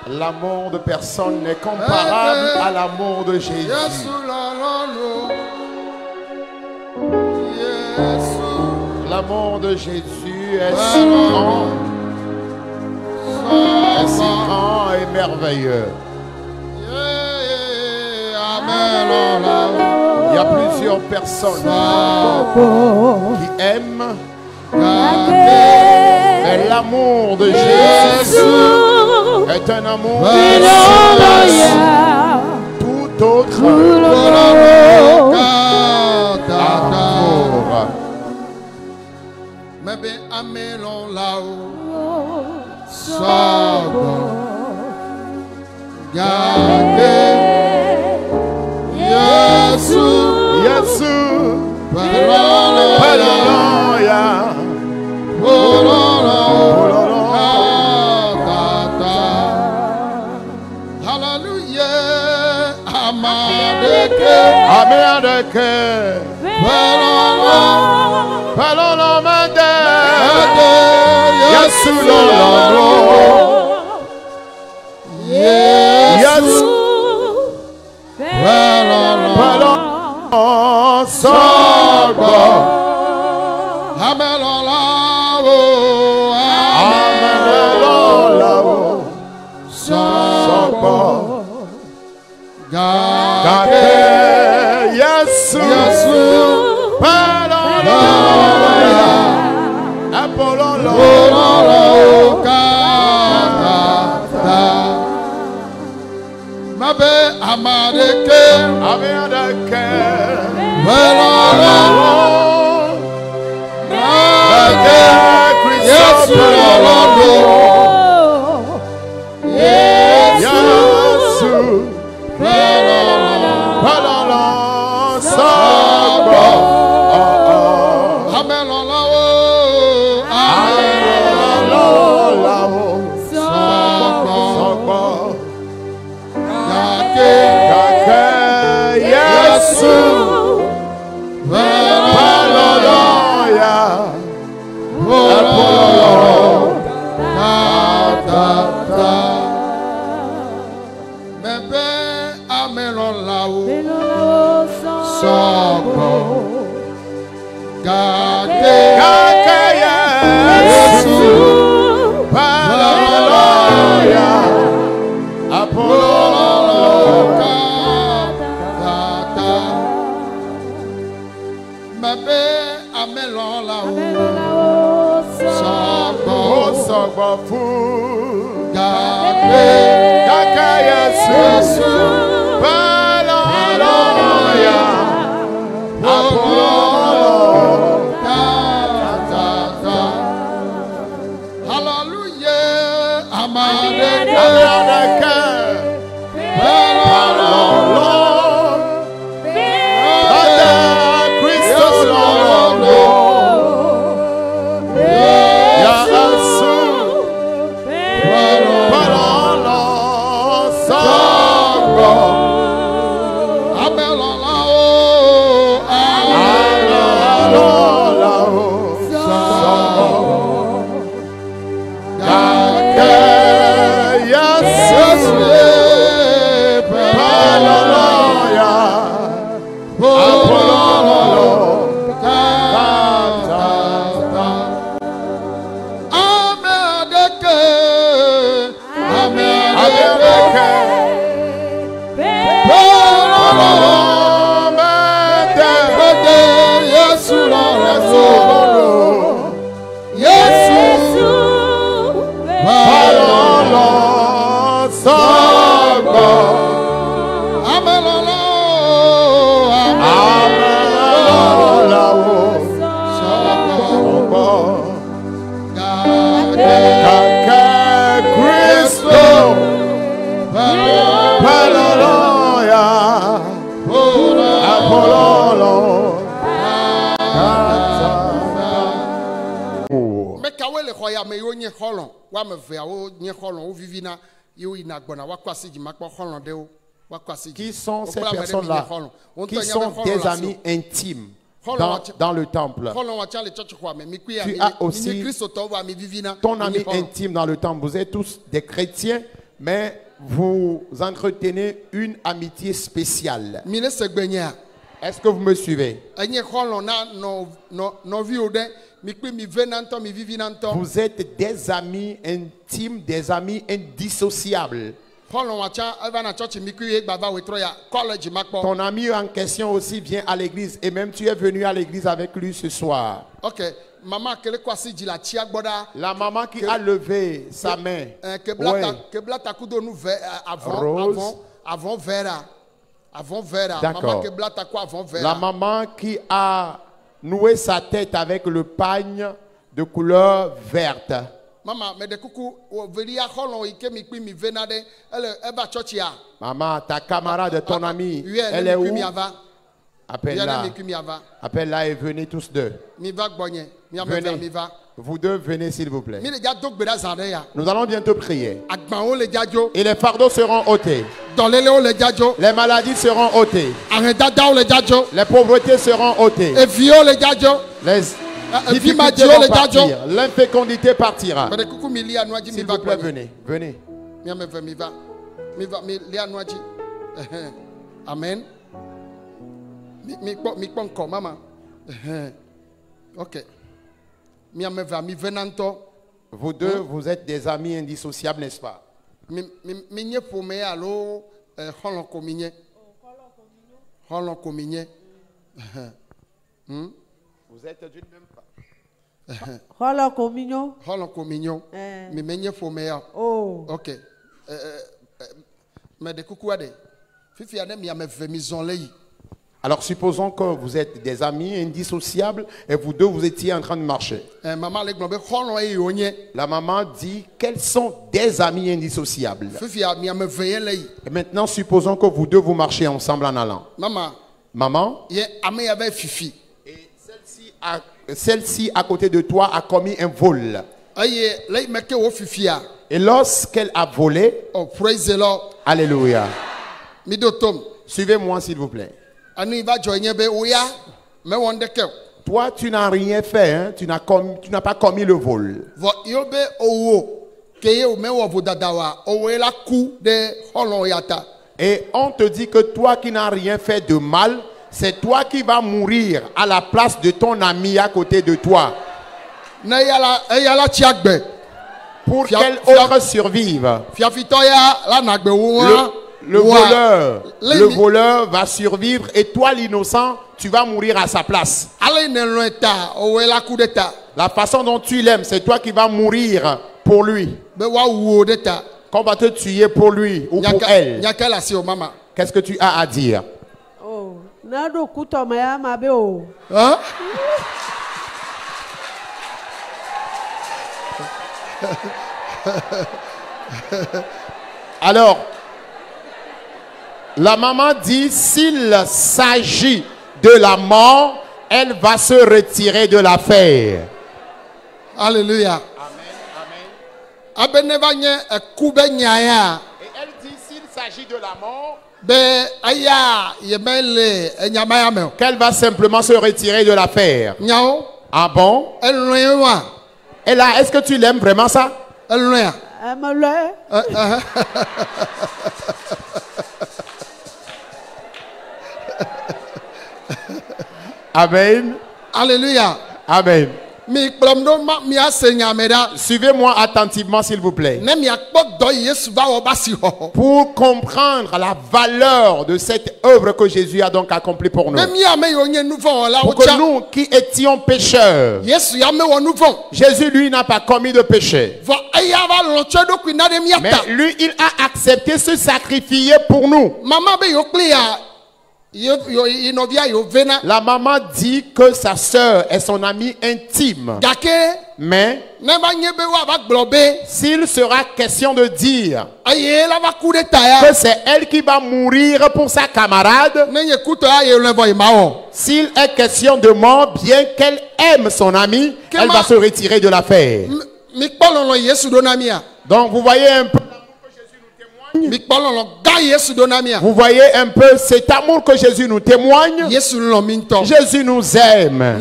L'amour de personne n'est comparable à l'amour de Jésus. L'amour de Jésus est si grand et merveilleux. Il y a plusieurs personnes qui aiment, mais l'amour de Jésus est un amour tout autre amour. Mais bien, amelons là-haut, Qui sont ces personnes-là? Qui sont des amis intimes. dans le temple. Tu as aussi ton ami intime dans le temple. Vous êtes tous des chrétiens, mais vous entretenez une amitié spéciale. Est-ce que vous me suivez? Vous êtes des amis intimes, des amis indissociables. Ton ami en question aussi vient à l'église et même tu es venu à l'église avec lui ce soir. La maman qui a levé sa main. D'accord. La maman qui a noué sa tête avec le pagne de couleur verte. Maman, ta camarade, ton ami, elle est où? Appelle-la. Appelle-la et venez tous deux. Venez. Vous deux, venez s'il vous plaît. Nous allons bientôt prier. Et les fardeaux seront ôtés. Les maladies seront ôtées. Les pauvretés seront ôtées. Les difficultés vont partir. L'infécondité partira. S'il vous plaît, venez. Venez. Amen. Ok. Vous deux, vous êtes des amis indissociables, n'est-ce pas? Vous êtes d'une même part. Oh. Ok. Mais de coucou à des. Alors supposons que vous êtes des amis indissociables et vous deux vous étiez en train de marcher. La maman dit quels sont des amis indissociables. Et maintenant supposons que vous deux vous marchez ensemble en allant. Maman. Et celle-ci à côté de toi a commis un vol. Et lorsqu'elle a volé, oh, praise the Lord. Alléluia. Suivez-moi s'il vous plaît. Toi, tu n'as rien fait, hein? Tu n'as pas commis le vol. Et on te dit que toi qui n'as rien fait de mal, c'est toi qui vas mourir à la place de ton ami à côté de toi. Pour qu'elle autre survive. Le voleur va survivre et toi l'innocent, tu vas mourir à sa place. La façon dont tu l'aimes, c'est toi qui vas mourir pour lui. Qu'on va te tuer pour lui ou pour elle. Qu'est-ce que tu as à dire? Hein? Alors, la maman dit, s'il s'agit de la mort, elle va se retirer de l'affaire. Alléluia. Amen. Amen. Et elle dit, s'il s'agit de la mort, qu'elle va simplement se retirer de l'affaire. Ah bon? Et là, est-ce que tu l'aimes vraiment ça? Amen. Alléluia. Amen. Suivez-moi attentivement s'il vous plaît. Pour comprendre la valeur de cette œuvre que Jésus a donc accomplie pour nous. Pour que nous qui étions pécheurs, Jésus lui n'a pas commis de péché. Mais lui il a accepté se sacrifier pour nous. La maman dit que sa sœur est son amie intime. Mais s'il sera question de dire que c'est elle qui va mourir pour sa camarade, s'il est question de mort, bien qu'elle aime son ami, elle va se retirer de l'affaire. Donc vous voyez un peu l'amour que Jésus nous témoigne. Vous voyez un peu cet amour que Jésus nous témoigne. Jésus nous aime.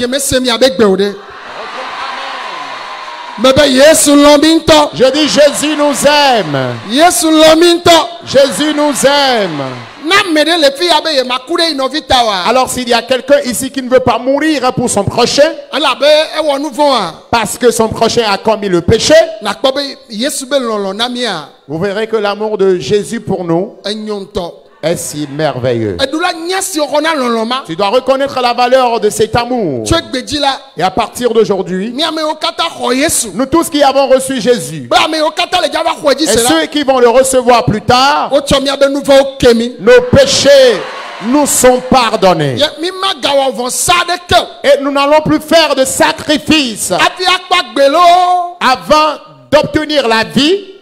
Je dis Jésus nous aime. Jésus nous aime. Alors s'il y a quelqu'un ici qui ne veut pas mourir pour son prochain, parce que son prochain a commis le péché, vous verrez que l'amour de Jésus pour nous est si merveilleux. Tu dois reconnaître la valeur de cet amour. Et à partir d'aujourd'hui, nous tous qui avons reçu Jésus, et ceux qui vont le recevoir plus tard, nos péchés nous sont pardonnés. Et nous n'allons plus faire de sacrifices avant d'obtenir la vie,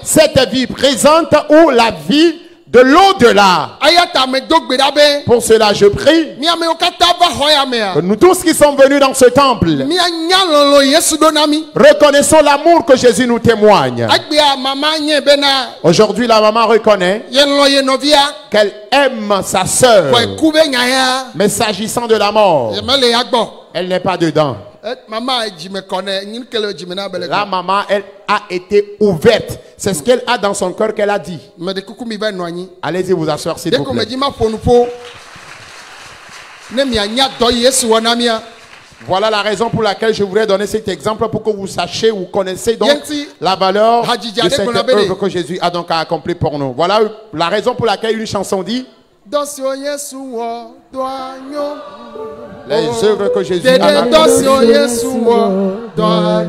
cette vie présente ou la vie de l'au-delà. Pour cela je prie que nous tous qui sommes venus dans ce temple, reconnaissons l'amour que Jésus nous témoigne. Aujourd'hui la maman reconnaît qu'elle aime sa sœur, mais s'agissant de la mort, elle n'est pas dedans. La maman, elle a été ouverte. C'est ce qu'elle a dans son cœur qu'elle a dit. Allez-y vous asseoir s'il vous plaît. Voilà la raison pour laquelle je voudrais donner cet exemple pour que vous sachiez, vous connaissez donc la valeur de cette œuvre que Jésus a donc accompli pour nous. Voilà la raison pour laquelle une chanson dit: les œuvres que Jésus a accomplies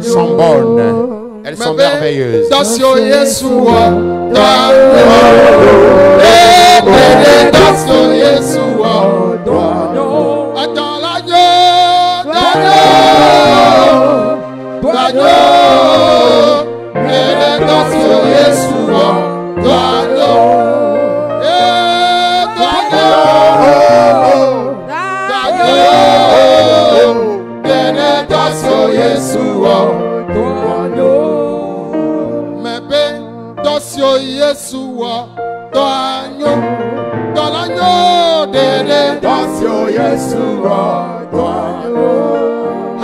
sont bonnes. Elles sont merveilleuses.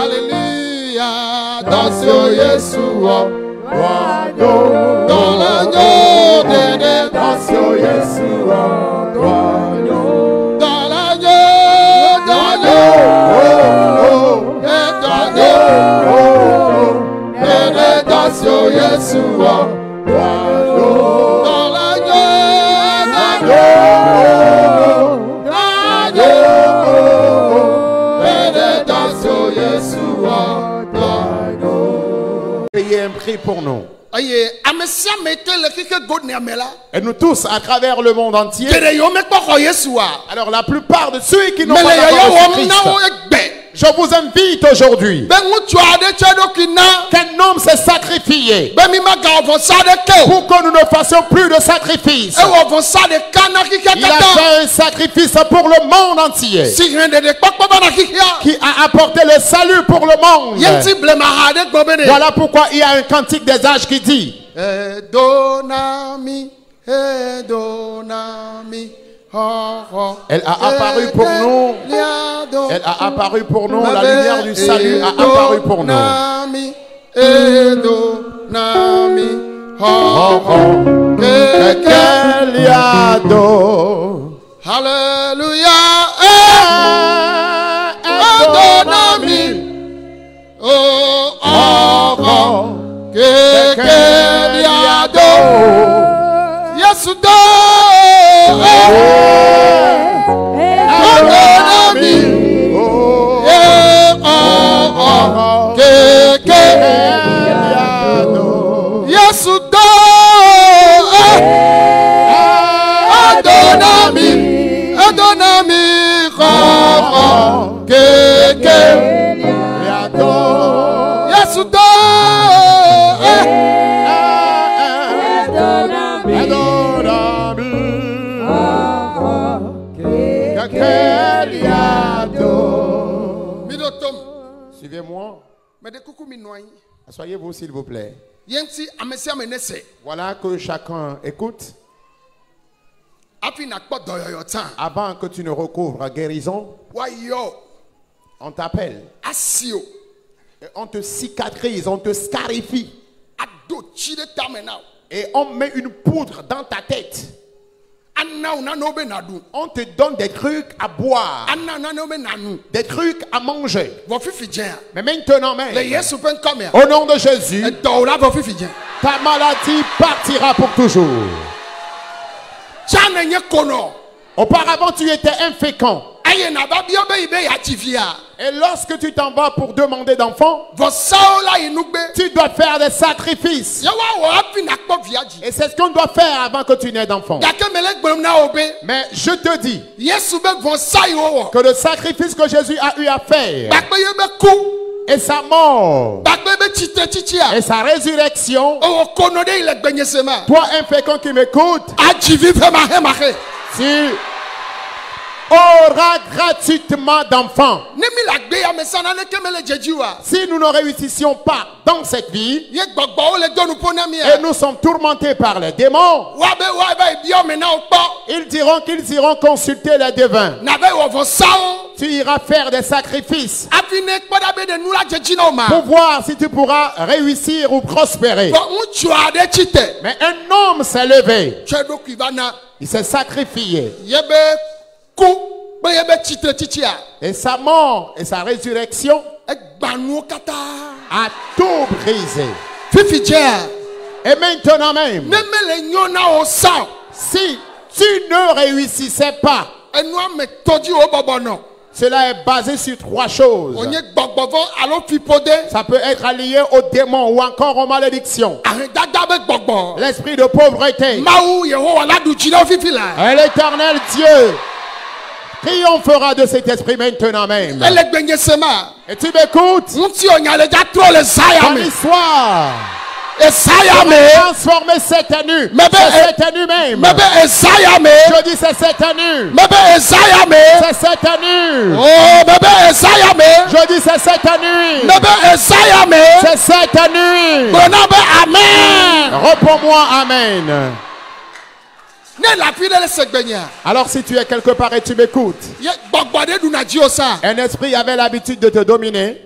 Hallelujah, Dasio Yeshua, Payez un prix pour nous. Et nous tous à travers le monde entier. Alors la plupart de ceux qui n'ont pas encore Christ, je vous invite aujourd'hui qu'un homme s'est sacrifié pour que nous ne fassions plus de sacrifices. Il a fait un sacrifice pour le monde entier qui a apporté le salut pour le monde. Voilà pourquoi il y a un cantique des âges qui dit: Edonami, Edonami. Elle a apparu pour nous. Elle a apparu pour nous. La lumière du salut a apparu pour nous. Alléluia. Edonami. Yesudo. Suivez-moi. Asseyez-vous s'il vous plaît. Voilà que chacun écoute. Avant que tu ne recouvres la guérison, on t'appelle. On te cicatrise, on te scarifie. Et on met une poudre dans ta tête. On te donne des trucs à boire, des trucs à manger. Mais maintenant même, au nom de Jésus, ta maladie partira pour toujours. Auparavant, tu étais infécond. Et lorsque tu t'en vas pour demander d'enfant, tu dois faire des sacrifices. Et c'est ce qu'on doit faire avant que tu n'aies d'enfant. Mais je te dis que le sacrifice que Jésus a eu à faire, et sa mort, et sa résurrection, toi infécond qui m'écoutes, tu auras gratuitement d'enfants. Si nous ne réussissions pas dans cette vie, et nous sommes tourmentés par les démons, ils diront qu'ils iront consulter les devins. Tu iras faire des sacrifices pour voir si tu pourras réussir ou prospérer. Mais un homme s'est levé. Il s'est sacrifié. Et sa mort et sa résurrection a tout brisé. Et maintenant même, si tu ne réussissais pas, cela est basé sur trois choses. Ça peut être lié aux démons ou encore aux malédictions. L'esprit de pauvreté. Et l'Éternel Dieu triomphera de cet esprit maintenant même. Et tu m'écoutes? Dans l'histoire, transformer cette nu. C'est cette nu même. Je dis c'est cette nu. C'est cette nu. Je dis c'est cette nuit. C'est cette nuit. Réponds-moi amen. Alors si tu es quelque part et tu m'écoutes, un esprit avait l'habitude de te dominer.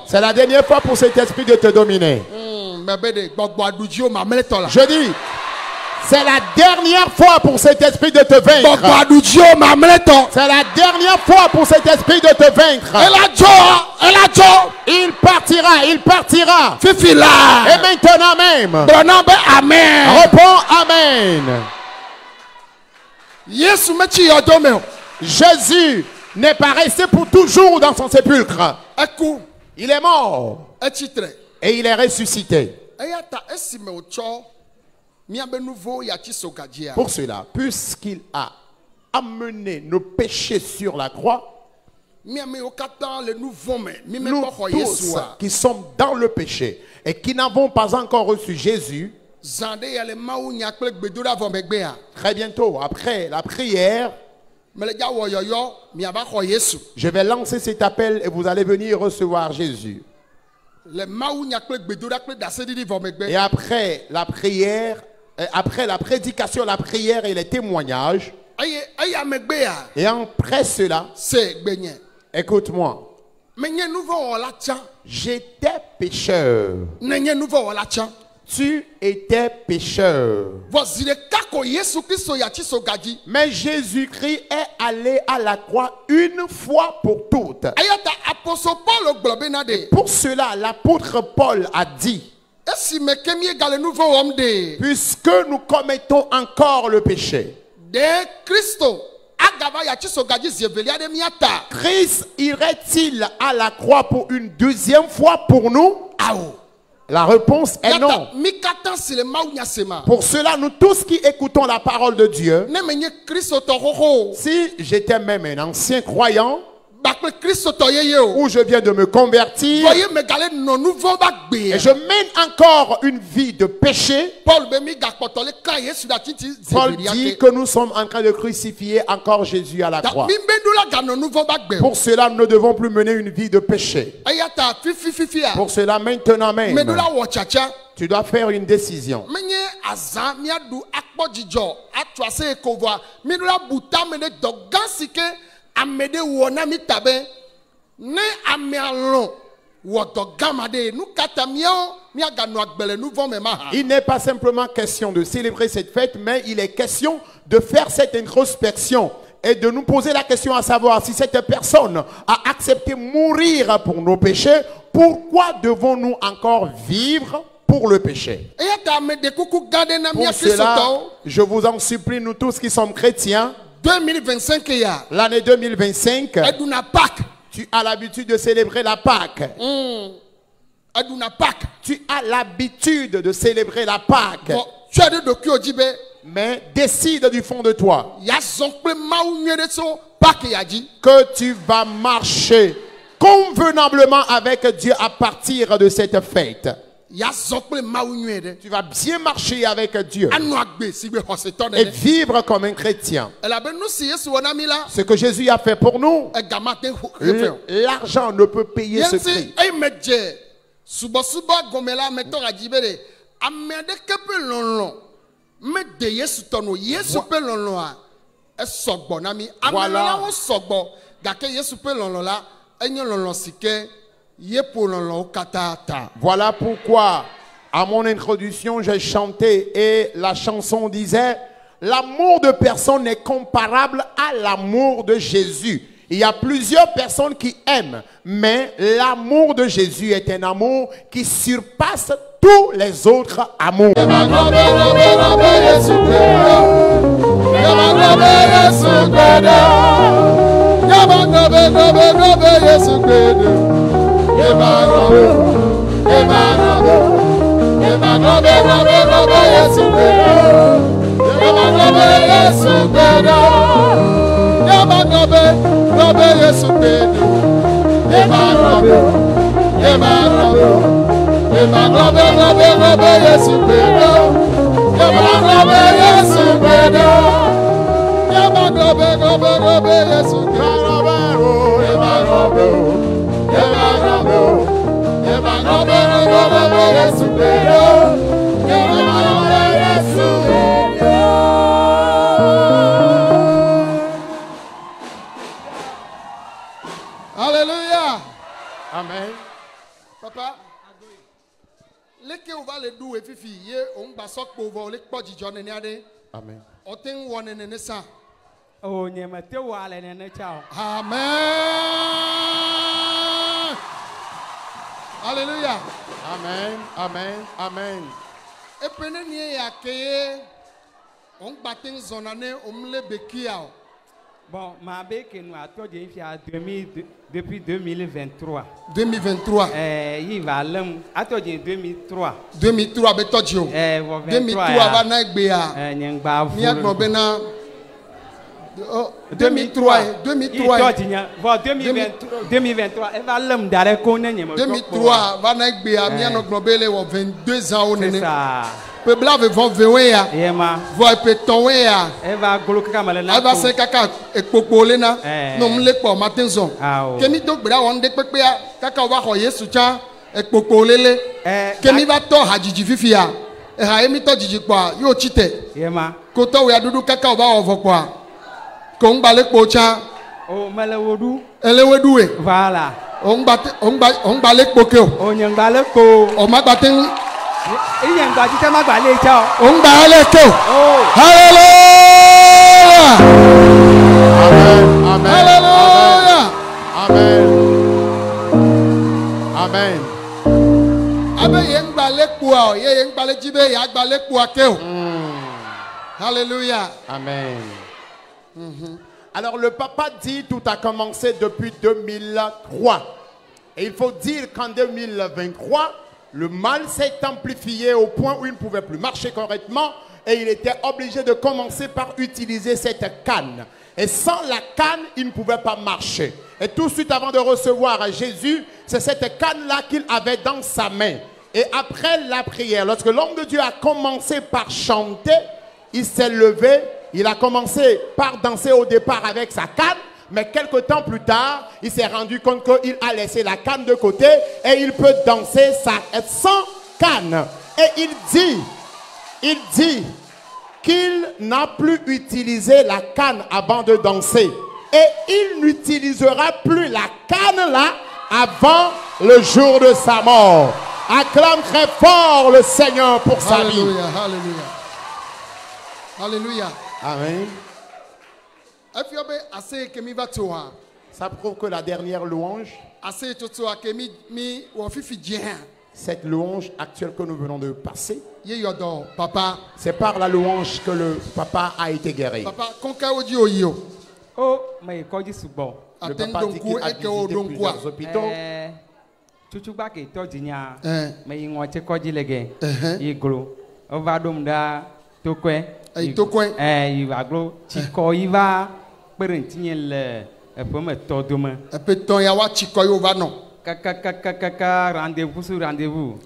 C'est la dernière fois pour cet esprit de te dominer. Je dis, c'est la dernière fois pour cet esprit de te vaincre. C'est la dernière fois pour cet esprit de te vaincre. Il partira, il partira. Et maintenant même, réponds amen. Jésus n'est pas resté pour toujours dans son sépulcre. Il est mort. Et il est ressuscité. Pour cela, puisqu'il a amené nos péchés sur la croix, nous tous qui sommes dans le péché et qui n'avons pas encore reçu Jésus, très bientôt, après la prière, je vais lancer cet appel et vous allez venir recevoir Jésus. Et après la prière, après la prédication, la prière et les témoignages, et après cela, écoute-moi, j'étais pécheur. Tu étais pécheur. Mais Jésus-Christ est allé à la croix une fois pour toutes. Et pour cela, l'apôtre Paul a dit, puisque nous commettons encore le péché, Christ irait-il à la croix pour une deuxième fois pour nous? La réponse est non. Pour cela, nous tous qui écoutons la parole de Dieu, si j'étais même un ancien croyant, où je viens de me convertir et je mène encore une vie de péché, Paul dit que nous sommes en train de crucifier encore Jésus à la croix. Pour cela, nous ne devons plus mener une vie de péché. Pour cela, maintenant même, tu dois faire une décision. Il n'est pas simplement question de célébrer cette fête, mais il est question de faire cette introspection et de nous poser la question à savoir si cette personne a accepté mourir pour nos péchés, pourquoi devons-nous encore vivre pour le péché? Pour cela, je vous en supplie, nous tous qui sommes chrétiens, 2025, l'année 2025, tu as l'habitude de célébrer la Pâque. Tu as l'habitude de célébrer la Pâque. Mais décide du fond de toi que tu vas marcher convenablement avec Dieu à partir de cette fête. Tu vas bien marcher avec Dieu et vivre comme un chrétien. Ce que Jésus a fait pour nous, l'argent ne peut payer ce prix. Voilà pourquoi, à mon introduction, j'ai chanté et la chanson disait: l'amour de personne n'est comparable à l'amour de Jésus. Il y a plusieurs personnes qui aiment, mais l'amour de Jésus est un amour qui surpasse tous les autres amours. Alléluia. Amen. Papa, on va le douer fifi, on va sortir pour le pas du John Nade. Amen. On t'en one en ça. Oh, n'y a pas de wall en ciao. Amen. Alléluia. Amen. Amen. Amen. Et prenez n'y a que on battait son année, on le békia. Bon, ma béque nous a tout dit depuis 2023. 2023. Il va l'homme à tout dit 2003. 2003 betodjo. 2003 va na gbea. Nyangba fu. Ni agbo bena 2003 2023. 2023 elle va l'homme d'aller connaître. 2003 va na gbea mi anogbo bele wo 22 ans onene. C'est ça. Pe blave vont veya. Yema. Voi pe tonweya. Elle va goloka malena. Elle va se kaka ekpopo lena. No mle po matenzo. Kemi to gbera won de pepe ya kaka wa ho Yesu cha ekpopo lele. Kemi va to hajiji fifia. E ha emi to jiji pa yo chite. Yema. Ko to we adudu kaka wa ovo pa. Ko ngba le po cha. O malewodu. Elewedu we. Voilà. On ngba le po ke o. O nyangba le ko. O ma gba tin. Il y a un gars qui t'a mal parlé, ciao. On va aller tout. Alléluia. Amen. Amen. Alléluia. Amen. Amen. Abe yeng balek poa, yeng balek jibe, yeng balek poa keo. Alléluia. Amen. Alors le papa dit tout a commencé depuis 2003. Et il faut dire qu'en 2023, le mal s'est amplifié au point où il ne pouvait plus marcher correctement et il était obligé de commencer par utiliser cette canne. Et sans la canne, il ne pouvait pas marcher. Et tout de suite avant de recevoir Jésus, c'est cette canne-là qu'il avait dans sa main. Et après la prière, lorsque l'homme de Dieu a commencé par chanter, il s'est levé, il a commencé par danser au départ avec sa canne, mais quelque temps plus tard, il s'est rendu compte qu'il a laissé la canne de côté et il peut danser sans canne. Et il dit qu'il n'a plus utilisé la canne avant de danser. Et il n'utilisera plus la canne là avant le jour de sa mort. Acclame très fort le Seigneur pour sa vie. Alléluia. Alléluia. Amen. Ça prouve que la dernière louange, cette louange actuelle que nous venons de passer, c'est par la louange que le papa a été guéri. Le papa dit qu'il a visité plusieurs hôpitaux. Rendez-vous sur rendez-vous.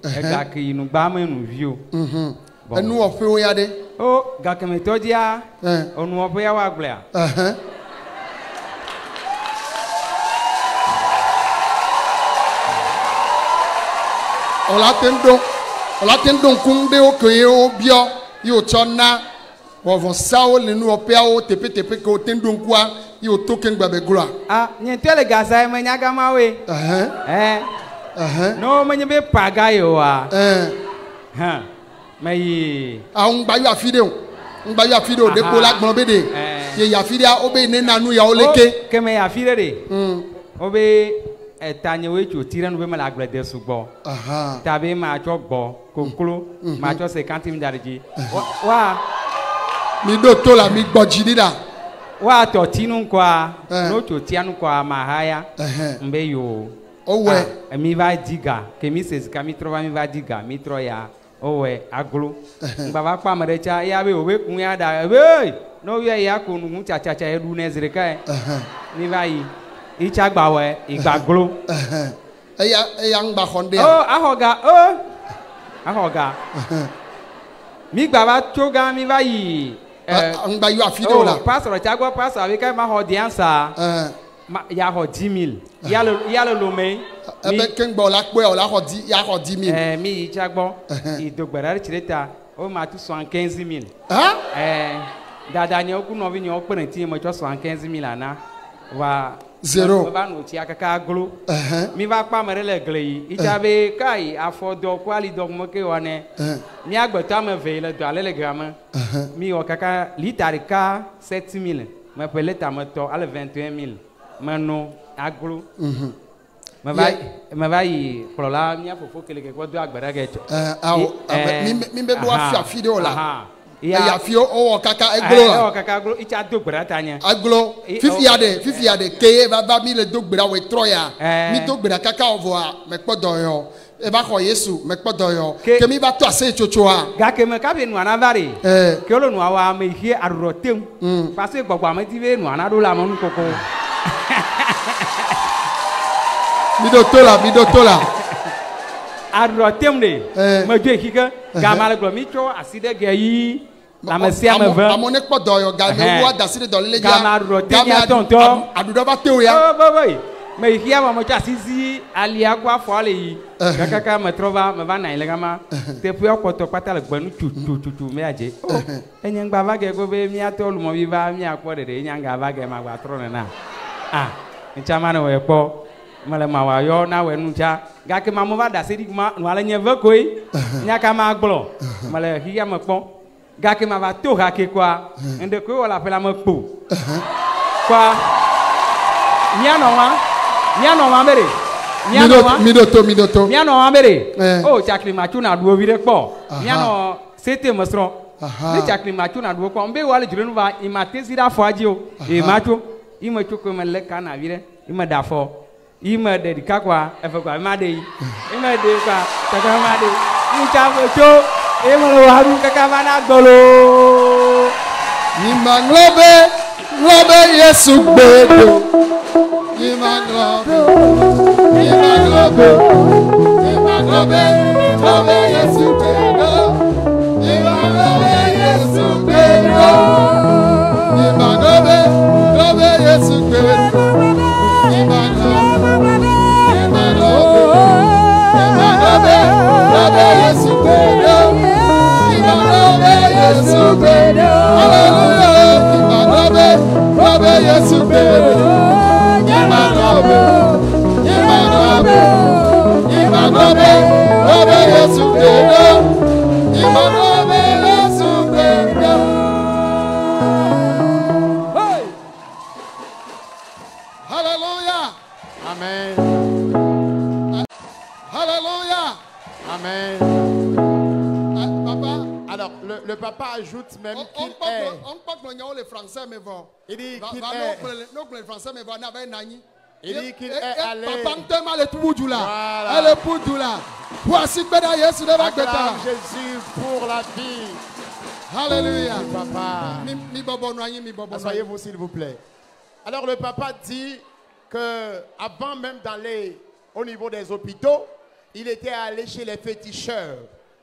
Ah, niente le gaza me nyagama we. No me nyebe pagayo wa. Mais ngba yu afide o. Ngba yu afide o de ko la gbon bede. Ye ya afide obe ne nanu ya oleke. Ke me ya afide de. Obe etanye we chu tire no be ma la gble de sugbo. Tabe ma cho gbo koklo ma cho 50 000 dariji. Wa mi do to la mi gboji da. Wa to tinu kwa no to tianu kwa mahaya mbe yo owe mi va diga ke mi se ka mi trova mi va diga mi troya owe aglo ngba va pa marecha ya be owe kun ya da be no ye ya ko nu cha cha cha edu ne zirika mi va yi icha gba we igbaglo eya ngba honde ahoga mi gba va choga mi va yi ngba yu afido la pastor chagwa pastor avec ma hodiansa ya ho 10 000 ya le lomé ebe kengbo la pe o la ho 10 000 mi chagbo idogbara chireta o ma tu 75 000 dada ni oku no vi ni o pere mo cho 75 000 ana wa zero ba no ti akaka glo mi va pa mere le gle yi ijabe kai afodo kwali dog mo ke wane mi agbeta me ve le do ale le grama mi o kaka litarika 7 000 me pele tamato ale 21 000 mano aglo me vai prola mi afofo kele ke kwa do agbara ge cho mi be do afi de ola ya fi o kaka eglo kaka aglo icha do gbara tanya aglo fifi ade ke ba mi le do gbara we troya mi do gbara kaka ovo me podo yo e ba ko Yesu me podo yo ke mi ba to ase chochoa ga ke me ka be nu anavare ke lo nu awa me hie arotem parce que gbogbo am ti be nu anado la mo nu koko mi do tola arotem de me jo ekika ga mal glo mi cho aside ge yi la me sia me va amone podo yo ga me wa daside do le ga ma rotem ya tonto adudo ba te o ya me hia ma mo cha sisi alia kwa fo ale yi kaka me trova me va na ile gama te pu okoto pata le gbanu tutu me aje enye ngba va ge go be mi atolu mo bi va mi akpo de nya nga va ge ma gba tro na nchama na we po male ma wa yo na we ncha ga ke ma mo va da se di ma no ale nye va koi nya ka ma glo male hia me po ga ke ma va to ha ke kwa ende ko wala pela me po kwa nya no wa mere midoto nya no wa mere o chakli ma chu na duo vire po nya no sete mosro ni chakli ma chu na duo po mbe wale jure no va imate sira fo aji o e ma chu ima chu ko mele kana vire ima da fo ima de dikakwa efe kwa ma de ima de kwa taka ma de ni cha fo cho e mo lo haru kaka bana golo ni manglobe Yesu gbedo il m'a globé, il m'a globé, il m'a globé, globé Jésus Pedro, il m'a globé Jésus Pedro, il m'a globé, globé Jésus Pedro, il m'a globé, il m'a globé, il m'a globé, globé Jésus Pedro, il m'a globé Jésus Pedro, alléluia, il m'a globé, globé Jésus Pedro. Hallelujah. Amen. Hallelujah. Amen. Papa. Alors, le papa ajoute même qu'il est. On parle le français, mais bon. Il dit qu'il est. Le français, mais bon, on avait Nani. Il dit qu'il est allé. Voilà. Voici acclame Jésus pour la vie. Alléluia. Papa. Asseyez-vous s'il vous plaît. Alors le papa dit que avant même d'aller au niveau des hôpitaux, il était allé chez les féticheurs.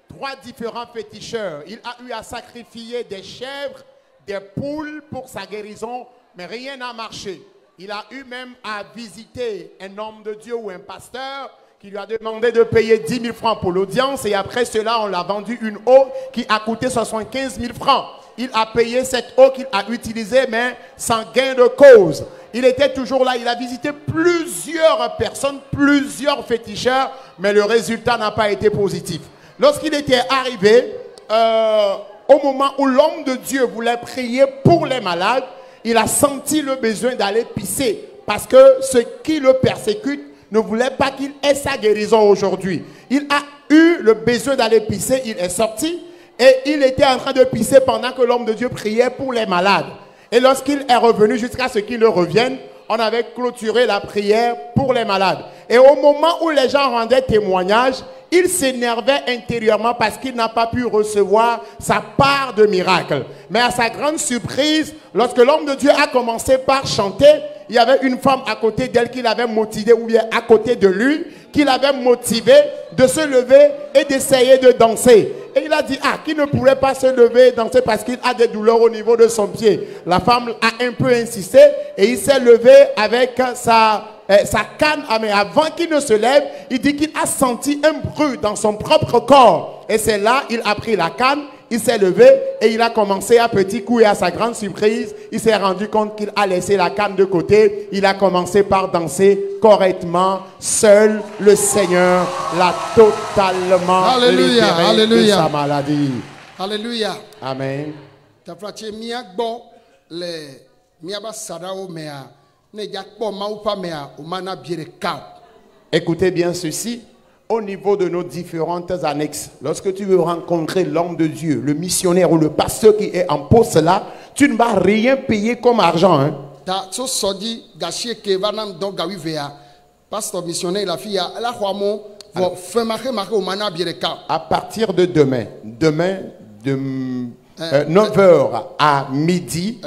3 différents féticheurs. Il a eu à sacrifier des chèvres, des poules pour sa guérison, mais rien n'a marché. Il a eu même à visiter un homme de Dieu ou un pasteur qui lui a demandé de payer 10 000 francs pour l'audience. Et après cela, on l'a vendu une eau qui a coûté 75 000 francs. Il a payé cette eau qu'il a utilisée, mais sans gain de cause. Il était toujours là. Il a visité plusieurs personnes, plusieurs féticheurs, mais le résultat n'a pas été positif. Lorsqu'il était arrivé, au moment où l'homme de Dieu voulait prier pour les malades, il a senti le besoin d'aller pisser parce que ceux qui le persécutent ne voulaient pas qu'il ait sa guérison aujourd'hui. Il a eu le besoin d'aller pisser, il est sorti et il était en train de pisser pendant que l'homme de Dieu priait pour les malades. Et lorsqu'il est revenu jusqu'à ce qu'il revienne, on avait clôturé la prière pour les malades. Et au moment où les gens rendaient témoignage, il s'énervait intérieurement parce qu'il n'a pas pu recevoir sa part de miracle. Mais à sa grande surprise, lorsque l'homme de Dieu a commencé par chanter, il y avait une femme à côté d'elle qui l'avait motivé, ou bien à côté de lui, qui l'avait motivé de se lever et d'essayer de danser. Et il a dit, qui ne pourrait pas se lever et danser parce qu'il a des douleurs au niveau de son pied. La femme a un peu insisté et il s'est levé avec sa canne, mais avant qu'il ne se lève, il dit qu'il a senti un bruit dans son propre corps. Et c'est là, il a pris la canne, il s'est levé et il a commencé à petits coups et à sa grande surprise, il s'est rendu compte qu'il a laissé la canne de côté. Il a commencé par danser correctement. Seul le Seigneur l'a totalement libéré de sa maladie. Alléluia. Amen. Écoutez bien ceci. Au niveau de nos différentes annexes, lorsque tu veux rencontrer l'homme de Dieu, le missionnaire ou le pasteur qui est en poste là, tu ne vas rien payer comme argent. Hein? À partir de demain, de 9h à midi.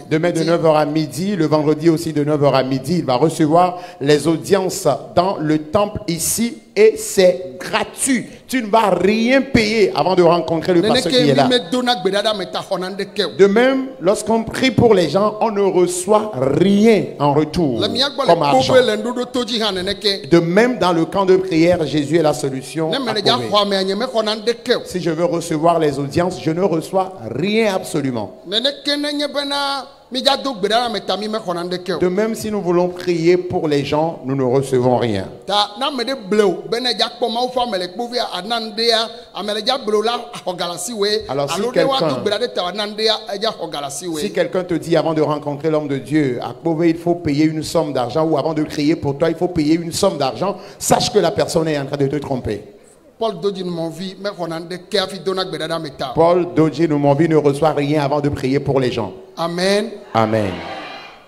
Demain de 9h à midi, le vendredi aussi de 9h à midi, il va recevoir les audiences dans le temple ici et c'est gratuit. Tu ne vas rien payer avant de rencontrer le pasteur qui est là. De même, lorsqu'on prie pour les gens, on ne reçoit rien en retour comme argent. De même, dans le camp de prière, Jésus est la solution. Si je veux recevoir les audiences, je ne reçois rien absolument. De même, si nous voulons prier pour les gens, nous ne recevons rien. Alors si quelqu'un te dit avant de rencontrer l'homme de Dieu, à Kpové, il faut payer une somme d'argent, ou avant de prier pour toi, il faut payer une somme d'argent, sache que la personne est en train de te tromper. Paul Dodji Noumonvi ne reçoit rien avant de prier pour les gens. Amen. Amen.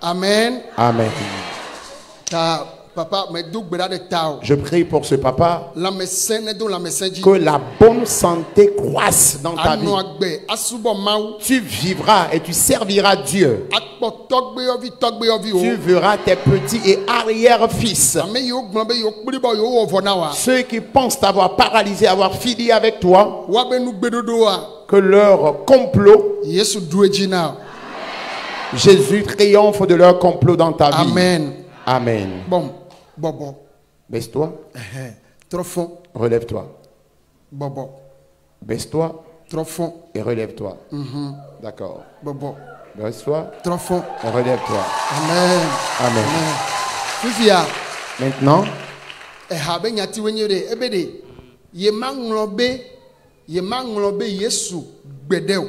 Amen. Amen. Je prie pour ce papa que la bonne santé croisse dans ta vie. Tu vivras et tu serviras Dieu. Tu verras tes petits et arrière-fils. Ceux qui pensent t'avoir paralysé, avoir fini avec toi, que leur complot, Jésus triomphe de leur complot dans ta vie. Amen. Amen. Bon. Baisse-toi. Trop fond. Relève-toi. Bon. Baisse-toi. Trop fond. Et relève-toi. D'accord. Bon. Baisse-toi. Trop fond. Et relève-toi. Amen. Amen. Fifia. Maintenant. Yesu gbedeo.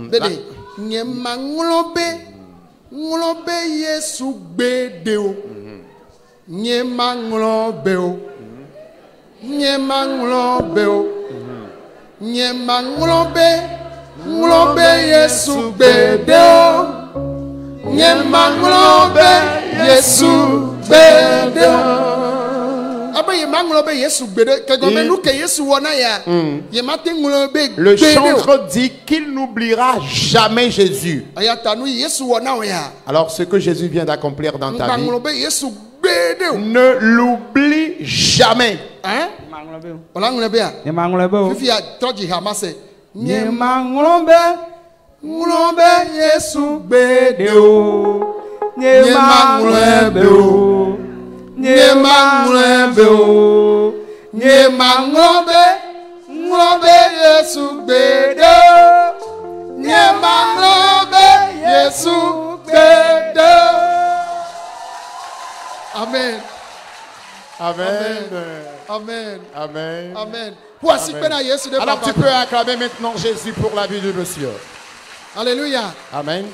Bede. Nglobe Yesu gbedeo. Nyema nglobeo. Nyema nglobeo. Nyema nglobe Yesu gbedeo. Nyema nglobe Yesu gbedeo. Le chantre dit qu'il n'oubliera jamais Jésus. Alors ce que Jésus vient d'accomplir dans ta vie, ne l'oublie jamais. Amen. Amen. Amen. Amen. Amen. Alors tu peux acclamer maintenant Jésus pour la vie de monsieur. Alléluia. Amen.